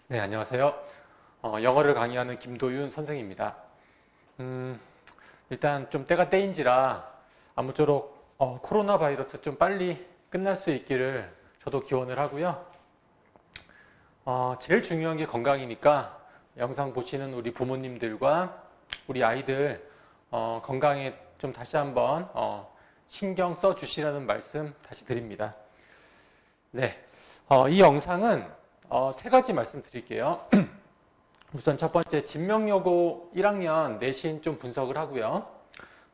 네, 안녕하세요. 영어를 강의하는 김도윤 선생입니다. 일단 좀 때가 때인지라 아무쪼록 코로나 바이러스 좀 빨리 끝날 수 있기를 저도 기원을 하고요. 제일 중요한 게 건강이니까 영상 보시는 우리 부모님들과 우리 아이들 건강에 좀 다시 한번 신경 써 주시라는 말씀 다시 드립니다. 네, 이 영상은 세 가지 말씀드릴게요. 우선 첫 번째 진명여고 1학년 내신 좀 분석을 하고요.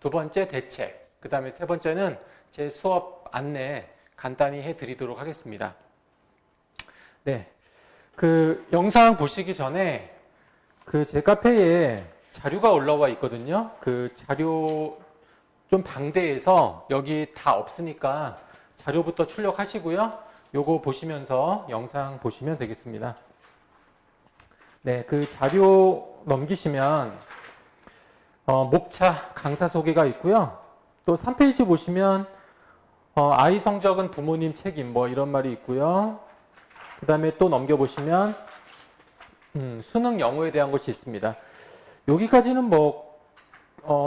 두 번째 대책, 그 다음에 세 번째는 제 수업 안내 간단히 해드리도록 하겠습니다. 네, 그 영상 보시기 전에 그 제 카페에 자료가 올라와 있거든요. 그 자료 좀 방대해서 여기 다 없으니까 자료부터 출력하시고요. 요거 보시면서 영상 보시면 되겠습니다. 네, 그 자료 넘기시면 목차 강사 소개가 있고요. 또 3페이지 보시면 아이 성적은 부모님 책임 뭐 이런 말이 있고요. 그 다음에 또 넘겨보시면 수능 영어에 대한 것이 있습니다. 여기까지는 뭐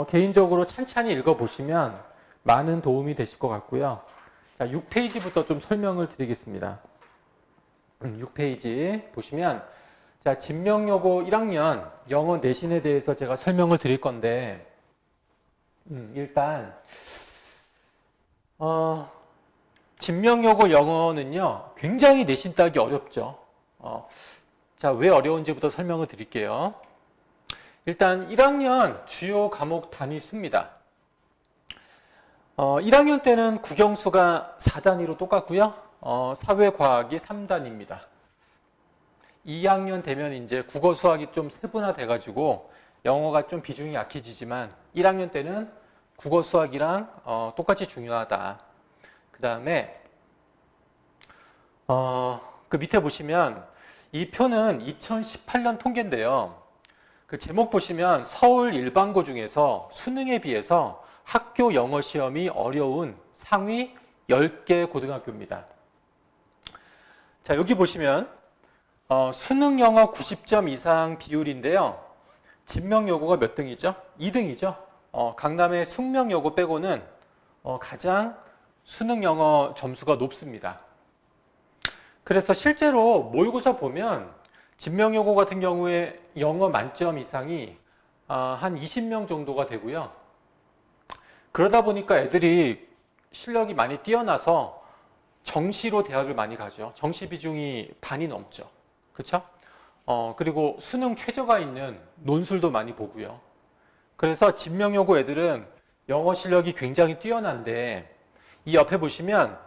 개인적으로 찬찬히 읽어보시면 많은 도움이 되실 것 같고요. 자, 6페이지부터 좀 설명을 드리겠습니다. 6페이지 보시면 자, 진명여고 1학년 영어 내신에 대해서 제가 설명을 드릴 건데 일단 진명여고 영어는요 굉장히 내신 따기 어렵죠. 자, 왜 어려운지부터 설명을 드릴게요. 일단 1학년 주요 과목 단위 수입니다. 1학년 때는 국영수가 4단위로 똑같고요. 사회과학이 3단위입니다. 2학년 되면 이제 국어 수학이 좀 세분화 돼가지고 영어가 좀 비중이 약해지지만 1학년 때는 국어 수학이랑 똑같이 중요하다. 그 다음에 그 밑에 보시면 이 표는 2018년 통계인데요. 그 제목 보시면 서울 일반고 중에서 수능에 비해서 학교 영어 시험이 어려운 상위 10개 고등학교입니다. 자, 여기 보시면 수능 영어 90점 이상 비율인데요. 진명여고가 몇 등이죠? 2등이죠. 강남의 숙명여고 빼고는 가장 수능 영어 점수가 높습니다. 그래서 실제로 모의고사 보면 진명여고 같은 경우에 영어 만점 이상이 한 20명 정도가 되고요. 그러다 보니까 애들이 실력이 많이 뛰어나서 정시로 대학을 많이 가죠. 정시 비중이 반이 넘죠. 그렇죠? 그리고 수능 최저가 있는 논술도 많이 보고요. 그래서 진명여고 애들은 영어 실력이 굉장히 뛰어난데 이 옆에 보시면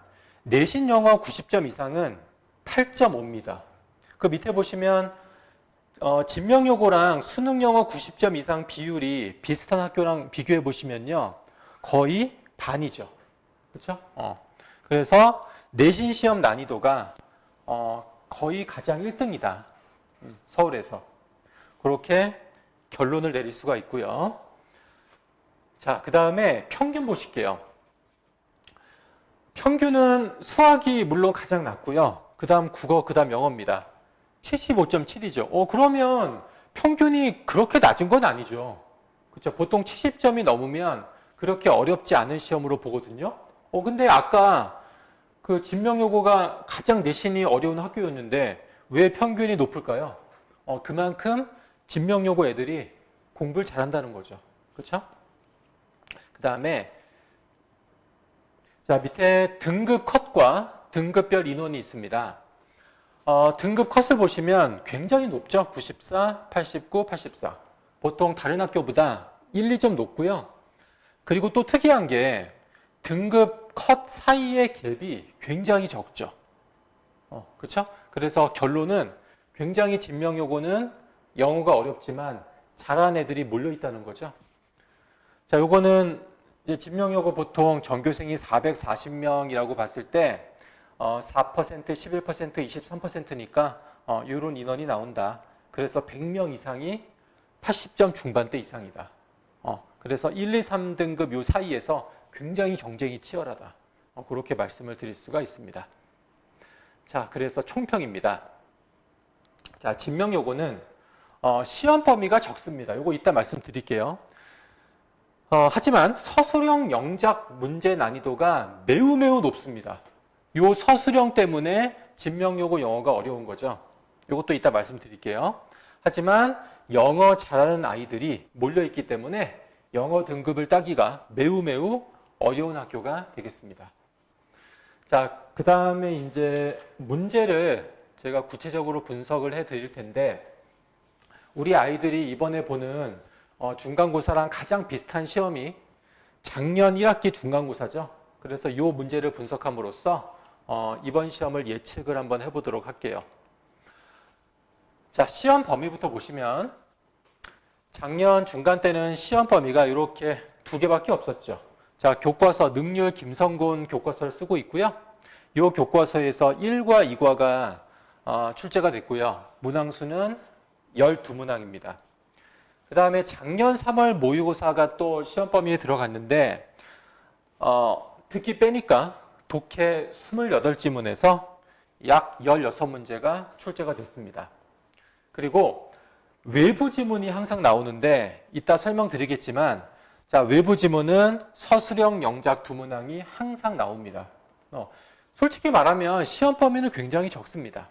내신 영어 90점 이상은 8.5입니다. 그 밑에 보시면 진명여고랑 수능 영어 90점 이상 비율이 비슷한 학교랑 비교해 보시면요. 거의 반이죠. 그렇죠? 그래서 내신 시험 난이도가 거의 가장 1등이다. 서울에서. 그렇게 결론을 내릴 수가 있고요. 자, 그 다음에 평균 보실게요. 평균은 수학이 물론 가장 낮고요. 그 다음 국어, 그 다음 영어입니다. 75.7이죠. 그러면 평균이 그렇게 낮은 건 아니죠. 그렇죠? 보통 70점이 넘으면 그렇게 어렵지 않은 시험으로 보거든요. 근데 아까 그 진명여고가 가장 내신이 어려운 학교였는데 왜 평균이 높을까요? 그만큼 진명여고 애들이 공부를 잘한다는 거죠. 그렇죠? 그 다음에 자, 밑에 등급 컷과 등급별 인원이 있습니다. 등급 컷을 보시면 굉장히 높죠. 94, 89, 84. 보통 다른 학교보다 1, 2점 높고요. 그리고 또 특이한 게 등급 컷 사이의 갭이 굉장히 적죠. 그렇죠? 그래서 결론은 굉장히 진명여고는 영어가 어렵지만 잘하는 애들이 몰려 있다는 거죠. 자, 요거는 진명여고 보통 전교생이 440명이라고 봤을 때 4%, 11%, 23%니까 이런 인원이 나온다. 그래서 100명 이상이 80점 중반대 이상이다. 그래서 1, 2, 3등급 요 사이에서 굉장히 경쟁이 치열하다. 그렇게 말씀을 드릴 수가 있습니다. 자, 그래서 총평입니다. 자, 진명 요구는 시험 범위가 적습니다. 요거 이따 말씀드릴게요. 하지만 서술형 영작 문제 난이도가 매우 매우 높습니다. 요 서술형 때문에 진명 요구 영어가 어려운 거죠. 요것도 이따 말씀드릴게요. 하지만 영어 잘하는 아이들이 몰려있기 때문에 영어 등급을 따기가 매우 매우 어려운 학교가 되겠습니다. 자, 그 다음에 이제 문제를 제가 구체적으로 분석을 해 드릴 텐데, 우리 아이들이 이번에 보는 중간고사랑 가장 비슷한 시험이 작년 1학기 중간고사죠. 그래서 이 문제를 분석함으로써 이번 시험을 예측을 한번 해보도록 할게요. 자, 시험 범위부터 보시면 작년 중간 때는 시험 범위가 이렇게 두 개밖에 없었죠. 자, 교과서 능률 김성곤 교과서를 쓰고 있고요. 이 교과서에서 1과 2과가 출제가 됐고요. 문항수는 12문항입니다. 그 다음에 작년 3월 모의고사가 또 시험 범위에 들어갔는데 듣기 빼니까 독해 28지문에서 약 16문제가 출제가 됐습니다. 그리고 외부 지문이 항상 나오는데 이따 설명드리겠지만, 자, 외부 지문은 서술형 영작 2문항이 항상 나옵니다. 솔직히 말하면 시험 범위는 굉장히 적습니다.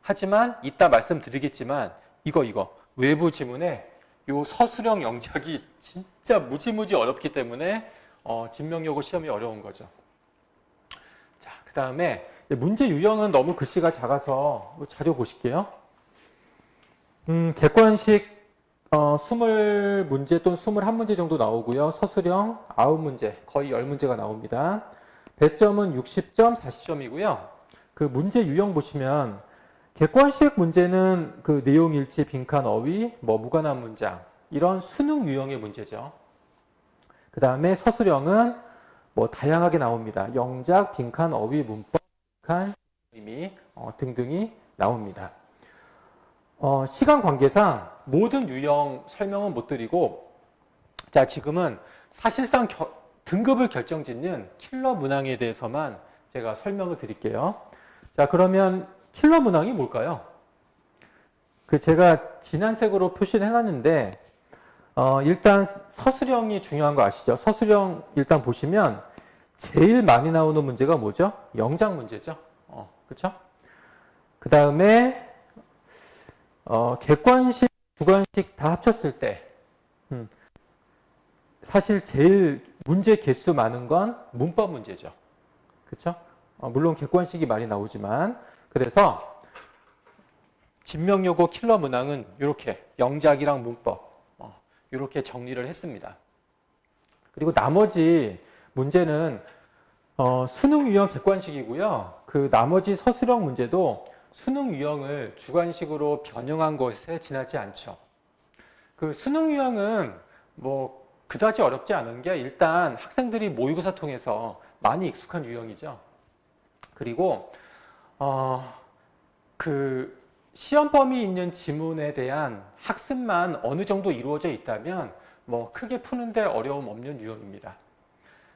하지만 이따 말씀드리겠지만 이거 외부 지문에 요 서술형 영작이 진짜 무지무지 어렵기 때문에 진명요구 시험이 어려운 거죠. 자, 그 다음에 문제 유형은 너무 글씨가 작아서 자료 보실게요. 객관식 20문제 또는 21문제 정도 나오고요. 서술형 9문제, 거의 10문제가 나옵니다. 배점은 60점, 40점이고요. 그 문제 유형 보시면 객관식 문제는 그 내용 일치, 빈칸, 어휘, 무관한 문장, 이런 수능 유형의 문제죠. 그 다음에 서술형은 다양하게 나옵니다. 영작, 빈칸, 어휘, 문법, 빈칸, 의미 등등이 나옵니다. 시간 관계상 모든 유형 설명은 못 드리고, 자, 지금은 사실상 등급을 결정짓는 킬러 문항에 대해서만 제가 설명을 드릴게요. 자, 그러면 킬러 문항이 뭘까요? 제가 진한 색으로 표시를 해놨는데, 일단 서술형이 중요한 거 아시죠? 서술형 일단 보시면 제일 많이 나오는 문제가 뭐죠? 영작 문제죠. 그쵸? 그 다음에 객관식, 주관식 다 합쳤을 때 사실 제일 문제 개수 많은 건 문법 문제죠. 그쵸? 물론 객관식이 많이 나오지만, 그래서 진명요구 킬러 문항은 이렇게 영작이랑 문법 이렇게 정리를 했습니다. 그리고 나머지 문제는 수능 유형 객관식이고요. 그 나머지 서술형 문제도 수능 유형을 주관식으로 변형한 것에 지나지 않죠. 그 수능 유형은 그다지 어렵지 않은 게, 일단 학생들이 모의고사 통해서 많이 익숙한 유형이죠. 그리고 그 시험 범위 있는 지문에 대한 학습만 어느 정도 이루어져 있다면 크게 푸는데 어려움 없는 유형입니다.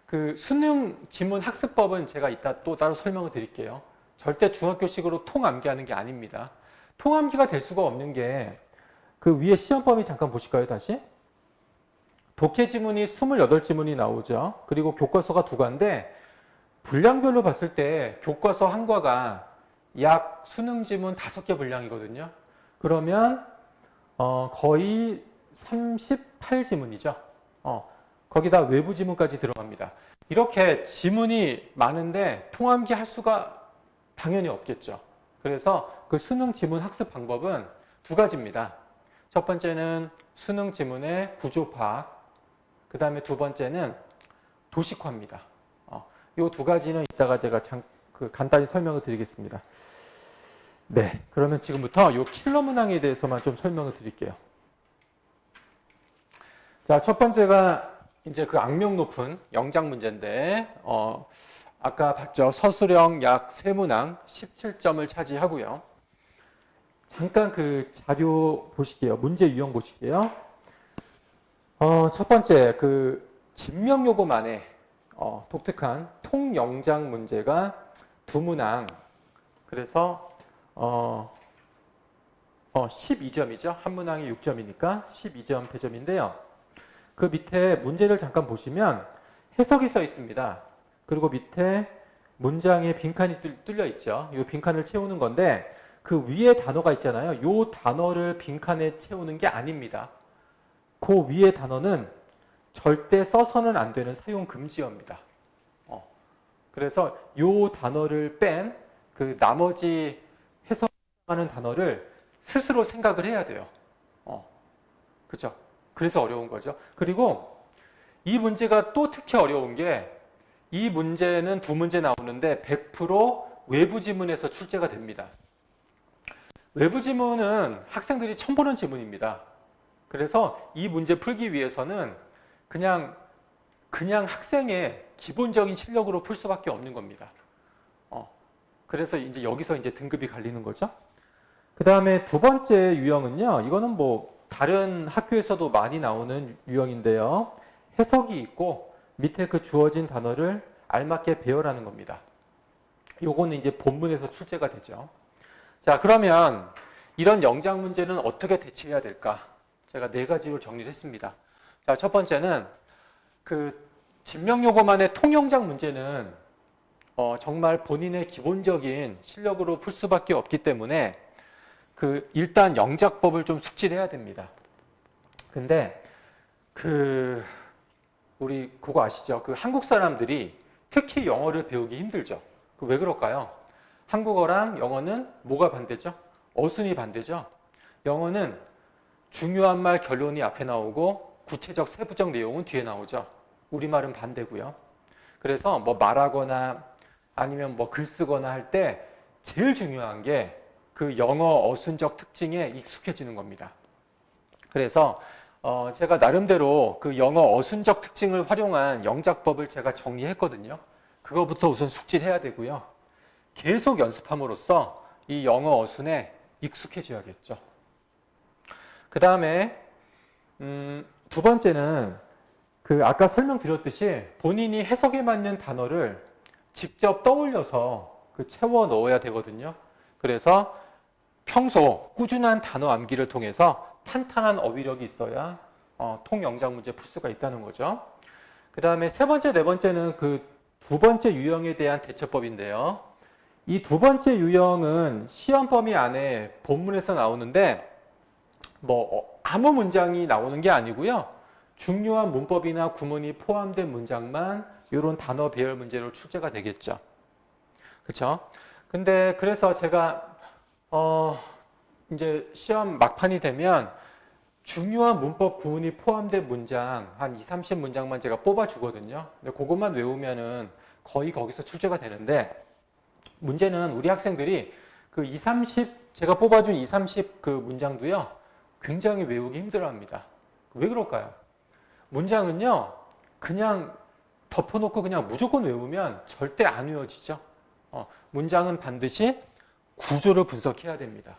그 수능 지문 학습법은 제가 이따 또 따로 설명을 드릴게요. 절대 중학교식으로 통암기하는 게 아닙니다. 통암기가 될 수가 없는 게, 그 위에 시험 범위 잠깐 보실까요, 다시? 독해 지문이 28지문이 나오죠. 그리고 교과서가 2과인데 분량별로 봤을 때 교과서 1과가 약 수능 지문 5개 분량이거든요. 그러면 거의 38지문이죠. 거기다 외부 지문까지 들어갑니다. 이렇게 지문이 많은데 통암기 할 수가 당연히 없겠죠. 그래서 그 수능 지문 학습 방법은 2가지입니다. 첫 번째는 수능 지문의 구조 파악, 그 다음에 두 번째는 도식화입니다. 이 2가지는 이따가 제가 간단히 설명을 드리겠습니다. 네, 그러면 지금부터 이 킬러 문항에 대해서만 좀 설명을 드릴게요. 자, 첫 번째가 이제 그 악명 높은 영작 문제인데, 아까 봤죠? 서술형 약 3문항 17점을 차지하고요. 잠깐 그 자료 보실게요. 문제 유형 보실게요. 첫 번째, 그 진명요구만의 독특한 통영작 문제가 2문항. 그래서 12점이죠. 한 문항이 6점이니까 12점 배점인데요. 그 밑에 문제를 잠깐 보시면 해석이 써 있습니다. 그리고 밑에 문장에 빈칸이 뚫려 있죠. 이 빈칸을 채우는 건데 그 위에 단어가 있잖아요. 이 단어를 빈칸에 채우는 게 아닙니다. 그 위에 단어는 절대 써서는 안 되는 사용 금지어입니다. 그래서 이 단어를 뺀 그 나머지 해석하는 단어를 스스로 생각을 해야 돼요. 그죠? 그래서 어려운 거죠. 그리고 이 문제가 또 특히 어려운 게 이 문제는 두 문제 나오는데 100% 외부 지문에서 출제가 됩니다. 외부 지문은 학생들이 처음 보는 지문입니다. 그래서 이 문제 풀기 위해서는 그냥 학생의 기본적인 실력으로 풀 수밖에 없는 겁니다. 그래서 이제 여기서 이제 등급이 갈리는 거죠. 그 다음에 두 번째 유형은요, 이거는 뭐 다른 학교에서도 많이 나오는 유형인데요. 해석이 있고 밑에 그 주어진 단어를 알맞게 배열하는 겁니다. 요거는 이제 본문에서 출제가 되죠. 자, 그러면 이런 영작 문제는 어떻게 대처해야 될까? 제가 4가지로 정리를 했습니다. 자, 첫 번째는 그 진명요거만의 통영작 문제는 정말 본인의 기본적인 실력으로 풀 수밖에 없기 때문에 일단 영작법을 좀 숙지를 해야 됩니다. 근데 우리 그거 아시죠? 한국 사람들이 특히 영어를 배우기 힘들죠. 왜 그럴까요? 한국어랑 영어는 뭐가 반대죠? 어순이 반대죠. 영어는 중요한 말 결론이 앞에 나오고 구체적 세부적 내용은 뒤에 나오죠. 우리말은 반대고요. 그래서 뭐 말하거나 아니면 뭐 글 쓰거나 할 때 제일 중요한 게 그 영어 어순적 특징에 익숙해지는 겁니다. 그래서 제가 나름대로 그 영어 어순적 특징을 활용한 영작법을 제가 정리했거든요. 그거부터 우선 숙지를 해야 되고요. 계속 연습함으로써 이 영어 어순에 익숙해져야겠죠. 그 다음에 두 번째는 아까 설명드렸듯이 본인이 해석에 맞는 단어를 직접 떠올려서 채워 넣어야 되거든요. 그래서 평소 꾸준한 단어 암기를 통해서 탄탄한 어휘력이 있어야 통영작 문제 풀 수가 있다는 거죠. 그 다음에 세 번째, 네 번째는 두 번째 유형에 대한 대처법인데요. 이 두 번째 유형은 시험 범위 안에 본문에서 나오는데 뭐 아무 문장이 나오는 게 아니고요. 중요한 문법이나 구문이 포함된 문장만 이런 단어 배열 문제로 출제가 되겠죠. 그렇죠? 근데 그래서 제가 이제 시험 막판이 되면 중요한 문법 구문이 포함된 문장 한 20, 30문장만 제가 뽑아 주거든요. 근데 그것만 외우면은 거의 거기서 출제가 되는데 문제는 우리 학생들이 20, 30 제가 뽑아준 20, 30 문장도요. 굉장히 외우기 힘들어합니다. 왜 그럴까요? 문장은요. 그냥 덮어놓고 그냥 무조건 외우면 절대 안 외워지죠. 문장은 반드시 구조를 분석해야 됩니다.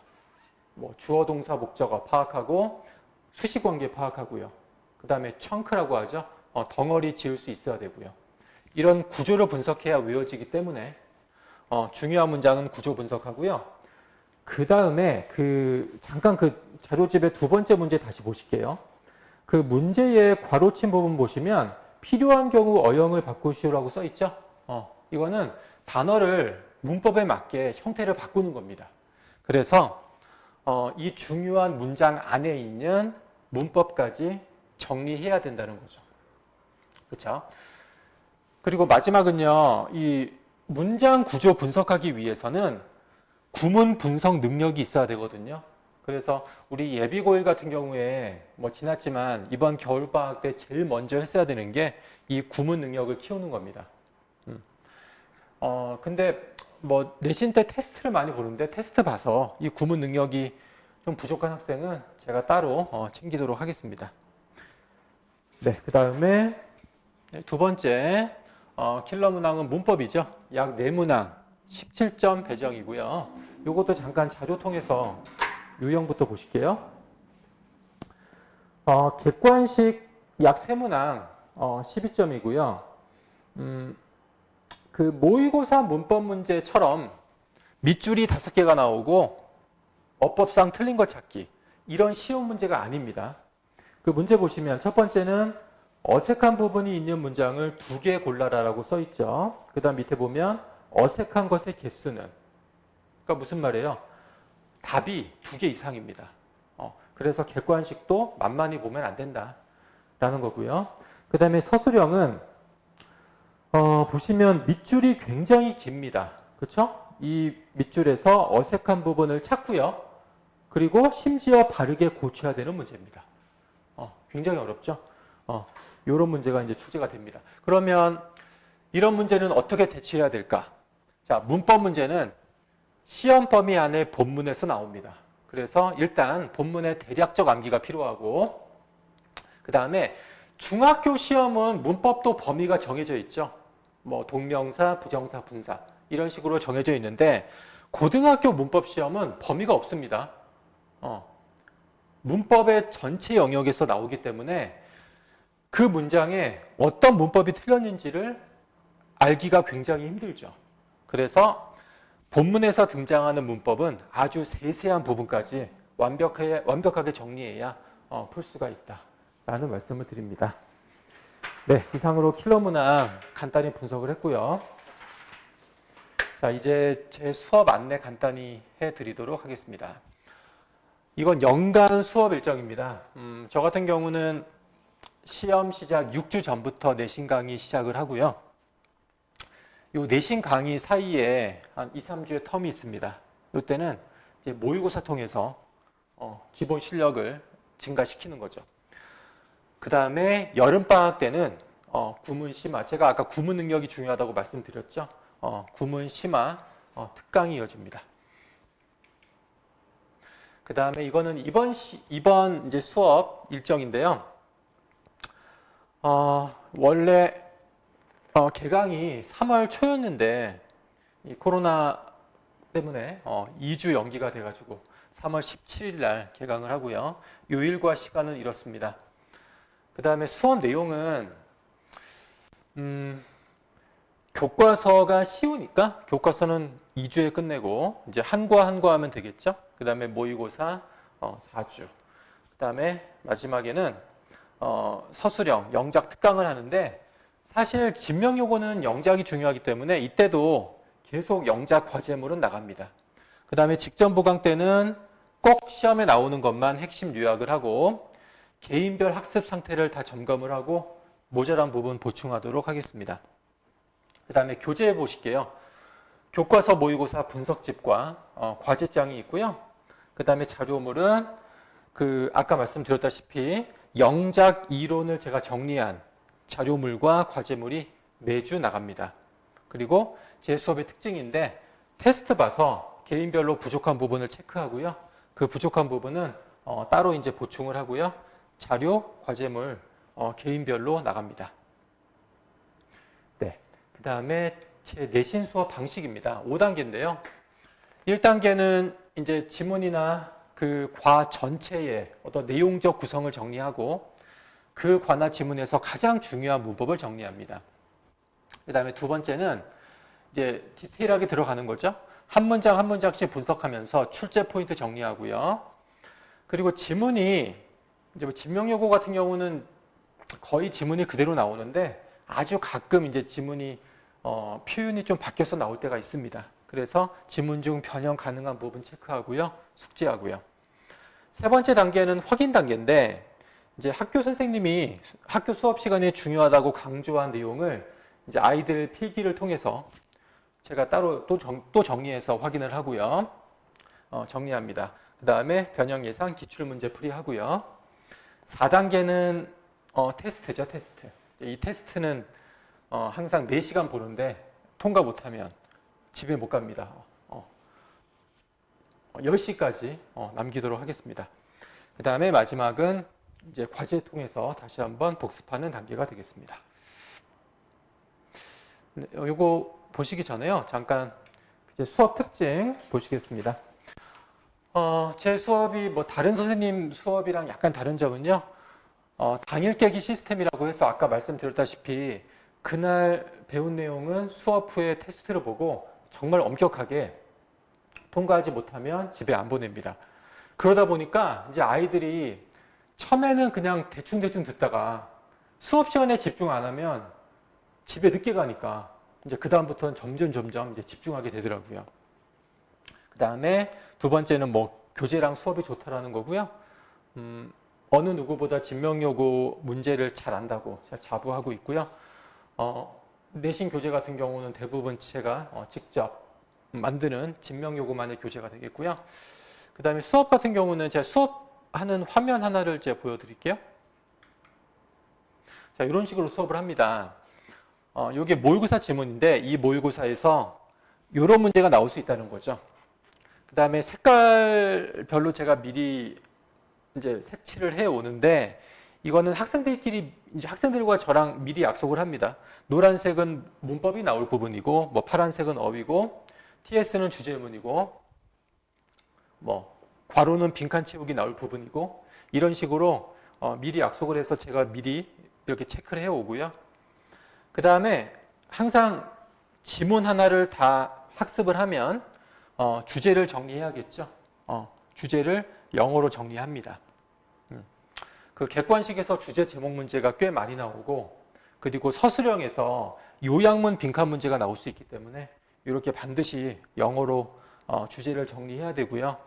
뭐 주어, 동사, 목적어 파악하고 수식관계 파악하고요. 그 다음에 청크라고 하죠. 덩어리 지을 수 있어야 되고요. 이런 구조를 분석해야 외워지기 때문에 중요한 문장은 구조 분석하고요. 그 다음에 잠깐 자료집의 두 번째 문제 다시 보실게요. 문제의 괄호친 부분 보시면 필요한 경우 어형을 바꾸시오라고 써 있죠. 이거는 단어를 문법에 맞게 형태를 바꾸는 겁니다. 그래서 이 중요한 문장 안에 있는 문법까지 정리해야 된다는 거죠. 그렇죠? 그리고 마지막은요. 이 문장 구조 분석하기 위해서는 구문 분석 능력이 있어야 되거든요. 그래서 우리 예비고일 같은 경우에 뭐 지났지만 이번 겨울방학 때 제일 먼저 했어야 되는 게 이 구문 능력을 키우는 겁니다. 근데 뭐 내신 때 테스트를 많이 보는데 테스트 봐서 이 구문 능력이 좀 부족한 학생은 제가 따로 챙기도록 하겠습니다. 네, 그 다음에 두 번째 킬러 문항은 문법이죠. 약 4문항 17점 배정이고요. 이것도 잠깐 자료 통해서 유형부터 보실게요. 객관식 약 3문항 12점이고요. 모의고사 문법 문제처럼 밑줄이 5개가 나오고 어법상 틀린 거 찾기. 이런 쉬운 문제가 아닙니다. 그 문제 보시면 첫 번째는 어색한 부분이 있는 문장을 2개 골라라라고 써 있죠. 그 다음 밑에 보면 어색한 것의 개수는, 그러니까 무슨 말이에요? 답이 2개 이상입니다. 그래서 객관식도 만만히 보면 안 된다라는 거고요. 그 다음에 서술형은 보시면 밑줄이 굉장히 깁니다. 그렇죠? 이 밑줄에서 어색한 부분을 찾고요. 그리고 심지어 바르게 고쳐야 되는 문제입니다. 굉장히 어렵죠? 이런 문제가 이제 출제가 됩니다. 그러면 이런 문제는 어떻게 대처해야 될까? 자, 문법 문제는 시험 범위 안에 본문에서 나옵니다. 그래서 일단 본문의 대략적 암기가 필요하고, 그 다음에 중학교 시험은 문법도 범위가 정해져 있죠. 뭐 동명사, 부정사, 분사 이런 식으로 정해져 있는데 고등학교 문법 시험은 범위가 없습니다. 문법의 전체 영역에서 나오기 때문에 그 문장에 어떤 문법이 틀렸는지를 알기가 굉장히 힘들죠. 그래서 본문에서 등장하는 문법은 아주 세세한 부분까지 완벽하게 정리해야 풀 수가 있다라는 말씀을 드립니다. 네, 이상으로 킬러 문항 간단히 분석을 했고요. 자, 이제 제 수업 안내 간단히 해드리도록 하겠습니다. 이건 연간 수업 일정입니다. 저 같은 경우는 시험 시작 6주 전부터 내신 강의 시작을 하고요. 요 내신 강의 사이에 한 2, 3주의 텀이 있습니다. 이때는 이제 모의고사 통해서 기본 실력을 증가시키는 거죠. 그 다음에 여름방학 때는 구문, 심화, 제가 아까 구문 능력이 중요하다고 말씀드렸죠. 구문, 심화, 특강이 이어집니다. 그 다음에 이거는 이번 이제 수업 일정인데요. 원래 개강이 3월 초였는데 이 코로나 때문에 2주 연기가 돼가지고 3월 17일 날 개강을 하고요. 요일과 시간은 이렇습니다. 그 다음에 수업 내용은 교과서가 쉬우니까 교과서는 2주에 끝내고 이제 한과 하면 되겠죠. 그 다음에 모의고사 4주. 그 다음에 마지막에는 서술형, 영작 특강을 하는데 사실 진명 요구는 영작이 중요하기 때문에 이때도 계속 영작 과제물은 나갑니다. 그 다음에 직전 보강 때는 꼭 시험에 나오는 것만 핵심 요약을 하고 개인별 학습 상태를 다 점검을 하고 모자란 부분 보충하도록 하겠습니다. 그 다음에 교재 보실게요. 교과서 모의고사 분석집과 과제장이 있고요. 그 다음에 자료물은 아까 말씀드렸다시피 영작 이론을 제가 정리한 자료물과 과제물이 매주 나갑니다. 그리고 제 수업의 특징인데 테스트 봐서 개인별로 부족한 부분을 체크하고요. 그 부족한 부분은 따로 이제 보충을 하고요. 자료, 과제물 개인별로 나갑니다. 네. 그 다음에 제 내신 수업 방식입니다. 5단계인데요. 1단계는 이제 지문이나 그 과 전체의 어떤 내용적 구성을 정리하고 그 과나 지문에서 가장 중요한 문법을 정리합니다. 그 다음에 두 번째는 이제 디테일하게 들어가는 거죠. 한 문장 한 문장씩 분석하면서 출제 포인트 정리하고요. 그리고 지문이 이제 뭐 진명 요구 같은 경우는 거의 지문이 그대로 나오는데 아주 가끔 이제 지문이 표현이 좀 바뀌어서 나올 때가 있습니다. 그래서 지문 중 변형 가능한 부분 체크하고요. 숙지하고요. 세 번째 단계는 확인 단계인데 이제 학교 선생님이 학교 수업 시간에 중요하다고 강조한 내용을 이제 아이들 필기를 통해서 제가 따로 또 정리해서 확인을 하고요. 정리합니다. 그 다음에 변형 예상 기출 문제 풀이하고요. 4단계는 테스트죠, 테스트. 이 테스트는 항상 4시간 보는데 통과 못하면 집에 못 갑니다. 10시까지 남기도록 하겠습니다. 그 다음에 마지막은 이제 과제 통해서 다시 한번 복습하는 단계가 되겠습니다. 이거 보시기 전에요. 잠깐 이제 수업 특징 보시겠습니다. 제 수업이 뭐 다른 선생님 수업이랑 약간 다른 점은요. 당일 깨기 시스템이라고 해서 아까 말씀드렸다시피 그날 배운 내용은 수업 후에 테스트를 보고 정말 엄격하게 통과하지 못하면 집에 안 보냅니다. 그러다 보니까 이제 아이들이 처음에는 그냥 대충대충 듣다가 수업 시간에 집중 안 하면 집에 늦게 가니까 이제 그다음부터는 점점 이제 집중하게 되더라고요. 그 다음에 두 번째는 뭐 교재랑 수업이 좋다라는 거고요. 어느 누구보다 진명요구 문제를 잘 안다고 제가 자부하고 있고요. 내신 교재 같은 경우는 대부분 제가 직접 만드는 진명요구만의 교재가 되겠고요. 그 다음에 수업 같은 경우는 제가 수업하는 화면 하나를 제가 보여드릴게요. 자, 이런 식으로 수업을 합니다. 이게 모의고사 지문인데 이 모의고사에서 이런 문제가 나올 수 있다는 거죠. 그 다음에 색깔별로 제가 미리 이제 색칠을 해 오는데 이거는 학생들끼리 이제 학생들과 저랑 미리 약속을 합니다. 노란색은 문법이 나올 부분이고, 뭐 파란색은 어휘고, TS는 주제문이고, 뭐 괄호는 빈칸 채우기 나올 부분이고, 이런 식으로 미리 약속을 해서 제가 미리 이렇게 체크를 해 오고요. 그 다음에 항상 지문 하나를 다 학습을 하면 주제를 정리해야겠죠. 주제를 영어로 정리합니다. 그 객관식에서 주제 제목 문제가 꽤 많이 나오고, 그리고 서술형에서 요약문 빈칸 문제가 나올 수 있기 때문에 이렇게 반드시 영어로 주제를 정리해야 되고요.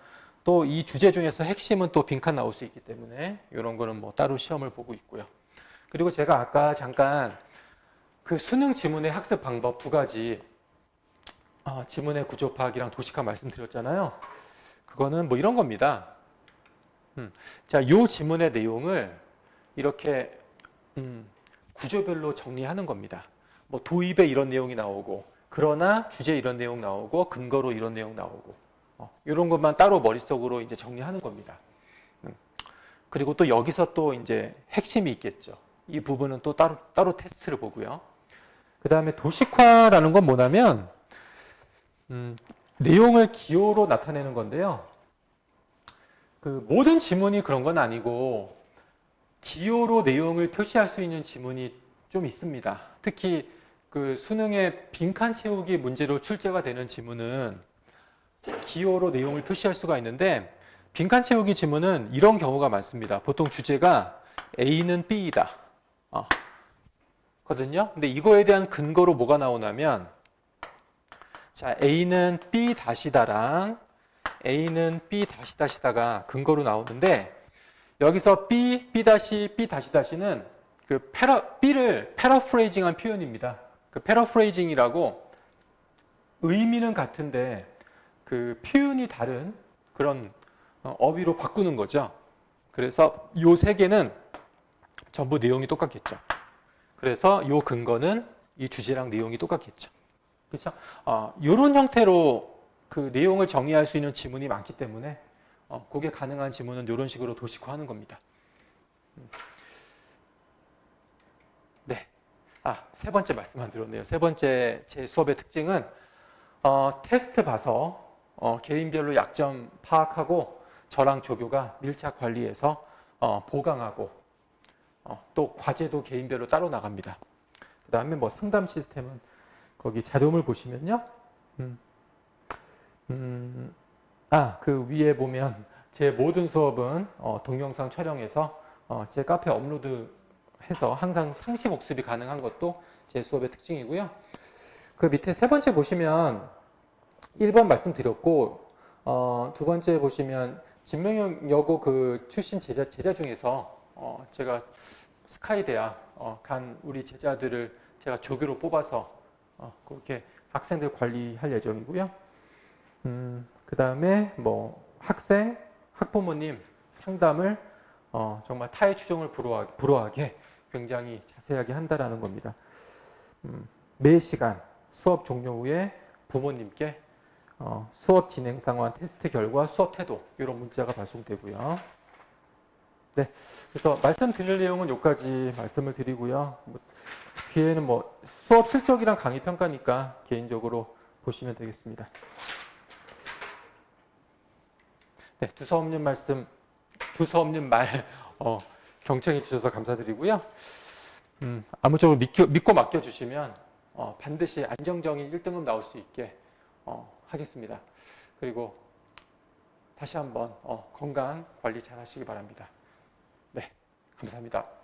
또 이 주제 중에서 핵심은 또 빈칸 나올 수 있기 때문에 이런 거는 뭐 따로 시험을 보고 있고요. 그리고 제가 아까 잠깐 그 수능 지문의 학습 방법 두 가지, 지문의 구조 파악이랑 도식화 말씀드렸잖아요. 그거는 뭐 이런 겁니다. 자, 요 지문의 내용을 이렇게 구조별로 정리하는 겁니다. 뭐 도입에 이런 내용이 나오고, 그러나 주제 이런 내용 나오고, 근거로 이런 내용 나오고, 이런 것만 따로 머릿속으로 이제 정리하는 겁니다. 그리고 또 여기서 또 이제 핵심이 있겠죠. 이 부분은 또 따로 테스트를 보고요. 그 다음에 도식화라는 건 뭐냐면, 내용을 기호로 나타내는 건데요. 그 모든 지문이 그런 건 아니고 기호로 내용을 표시할 수 있는 지문이 좀 있습니다. 특히 그 수능의 빈칸 채우기 문제로 출제가 되는 지문은 기호로 내용을 표시할 수가 있는데, 빈칸 채우기 지문은 이런 경우가 많습니다. 보통 주제가 A는 B이다 거든요. 근데 이거에 대한 근거로 뭐가 나오냐면, 자, A는 B 다시다랑 A는 B 다시 다시다가 근거로 나오는데, 여기서 B, B 다시, B 다시 다시는 그 B를 패러프레이징한 표현입니다. 그 패러프레이징이라고 의미는 같은데 그 표현이 다른 그런 어휘로 바꾸는 거죠. 그래서 요 세 개는 전부 내용이 똑같겠죠. 그래서 요 근거는 이 주제랑 내용이 똑같겠죠. 그렇죠? 이런 형태로 그 내용을 정리할 수 있는 지문이 많기 때문에 그게 가능한 지문은 이런 식으로 도식화하는 겁니다. 네. 세 번째 말씀 안 들었네요. 세 번째 제 수업의 특징은 테스트 봐서 개인별로 약점 파악하고 저랑 조교가 밀착 관리해서 보강하고 또 과제도 개인별로 따로 나갑니다. 그 다음에 뭐 상담 시스템은 거기 자료물 보시면요. 그 위에 보면 제 모든 수업은 동영상 촬영해서 제 카페에 업로드해서 항상 상시 복습이 가능한 것도 제 수업의 특징이고요. 그 밑에 세 번째 보시면 1번 말씀드렸고, 두 번째 보시면 진명여고 그 출신 제자 중에서 제가 스카이대학 간 우리 제자들을 제가 조교로 뽑아서 그렇게 학생들 관리할 예정이고요. 그 다음에 뭐 학생, 학부모님 상담을 정말 타의 추종을 불허하게 굉장히 자세하게 한다라는 겁니다. 매 시간 수업 종료 후에 부모님께 수업 진행 상황, 테스트 결과, 수업 태도 이런 문자가 발송되고요. 네, 그래서 말씀드릴 내용은 여기까지 말씀을 드리고요. 뒤에는 뭐 수업 실적이랑 강의 평가니까 개인적으로 보시면 되겠습니다. 네, 두서없는 말 경청해 주셔서 감사드리고요. 아무쪼록 믿고 맡겨주시면 반드시 안정적인 1등급 나올 수 있게 하겠습니다. 그리고 다시 한번 건강 관리 잘 하시기 바랍니다. 네, 감사합니다.